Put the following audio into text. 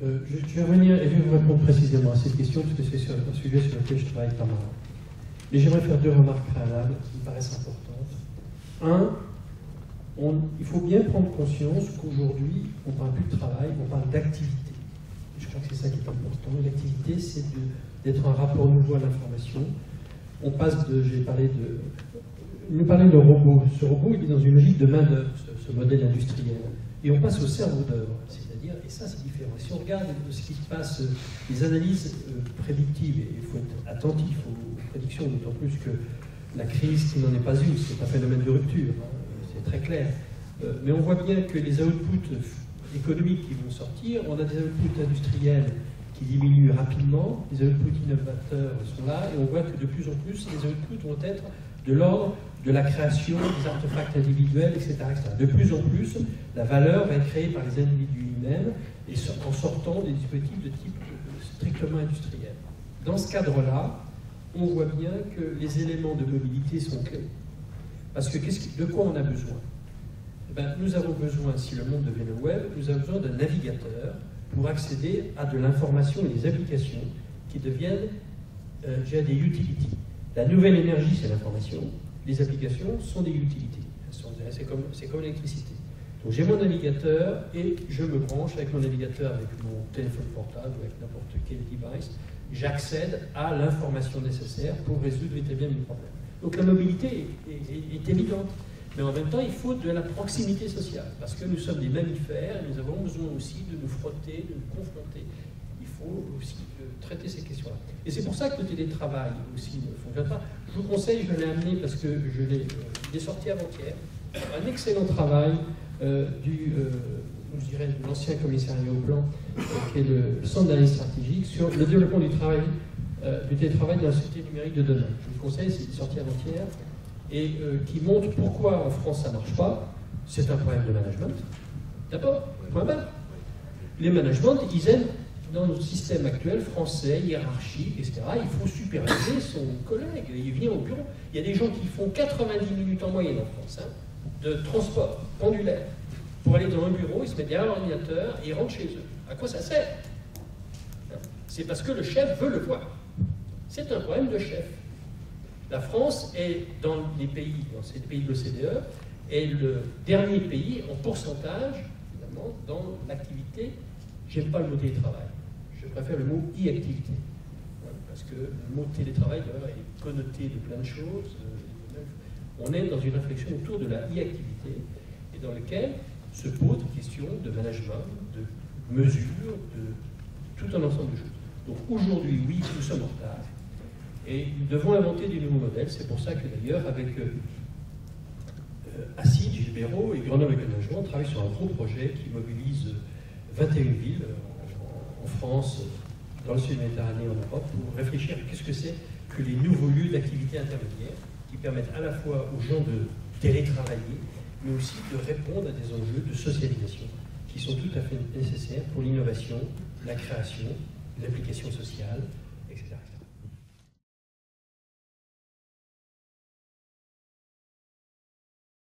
Je vais revenir et je vais vous répondre précisément à cette question, parce que c'est un sujet sur lequel je travaille pas mal. Mais j'aimerais faire deux remarques préalables qui me paraissent importantes. Il faut bien prendre conscience qu'aujourd'hui, on ne parle plus de travail, on parle d'activité. Je crois que c'est ça qui est important. L'activité, c'est d'être un rapport nouveau à l'information. On passe de, nous parlait de robot. Ce robot, il est dans une logique de main-d'œuvre, ce modèle industriel. Et on passe au cerveau d'œuvre, c'est-à-dire, et ça c'est différent. Si on regarde ce qui se passe, les analyses prédictives, et il faut être attentif aux prédictions, d'autant plus que la crise, qui n'en est pas une, c'est un phénomène de rupture, hein, c'est très clair. Mais on voit bien que les outputs économiques qui vont sortir, on a des outputs industriels qui diminuent rapidement, les outputs innovateurs sont là, et on voit que de plus en plus, les outputs vont être de l'ordre de la création des artefacts individuels, etc., etc. De plus en plus, la valeur va être créée par les individus eux-mêmes et en sortant des dispositifs de type strictement industriel. Dans ce cadre-là, on voit bien que les éléments de mobilité sont clés. Parce que de quoi on a besoin? Nous avons besoin, si le monde devient le web, nous avons besoin d'un navigateur pour accéder à de l'information et des applications qui deviennent des utilities. La nouvelle énergie, c'est l'information. Les applications sont des utilités. C'est comme l'électricité. Donc j'ai mon navigateur et je me branche avec mon navigateur, avec mon téléphone portable ou avec n'importe quel device. J'accède à l'information nécessaire pour résoudre bien mes problèmes. Donc la mobilité est évidente. Mais en même temps, il faut de la proximité sociale, parce que nous sommes des mammifères et nous avons besoin aussi de nous frotter, de nous confronter. Il faut aussi traiter ces questions-là. Et c'est pour ça que le télétravail aussi ne fonctionne pas. Je vous conseille, je l'ai amené parce que il est sorti avant-hier, un excellent travail je dirais, de l'ancien commissariat au plan, qui est le centre d'analyse stratégique, sur le développement du télétravail dans la société numérique de demain. Je vous conseille, c'est sorti avant-hier, et qui montre pourquoi en France ça ne marche pas. C'est un problème de management. D'abord, point barre. Les managements, ils aiment, dans notre système actuel français, hiérarchique, etc., il faut superviser son collègue. Il vient au bureau. Il y a des gens qui font 90 minutes en moyenne en France, hein, de transport pendulaire. Pour aller dans un bureau, ils se mettent derrière l'ordinateur et ils rentrent chez eux. À quoi ça sert? C'est parce que le chef veut le voir. C'est un problème de chef. La France est, dans ces pays de l'OCDE, est le dernier pays en pourcentage, évidemment, dans l'activité. J'aime pas le mot télétravail. Je préfère le mot e-activité. Parce que le mot télétravail, d'ailleurs, est connoté de plein de choses. On est dans une réflexion autour de la e-activité, et dans laquelle se posent des questions de management, de mesure, de tout un ensemble de choses. Donc aujourd'hui, oui, nous sommes en retard. Et nous devons inventer des nouveaux modèles. C'est pour ça que d'ailleurs, avec Acide, Gilles Béraud et Grenoble Écologie, on travaille sur un gros projet qui mobilise 21 villes en France, dans le sud-Méditerranée, en Europe, pour réfléchir à qu'est-ce que c'est que les nouveaux lieux d'activité intermédiaire qui permettent à la fois aux gens de télétravailler, mais aussi de répondre à des enjeux de socialisation qui sont tout à fait nécessaires pour l'innovation, la création, l'application sociale, etc.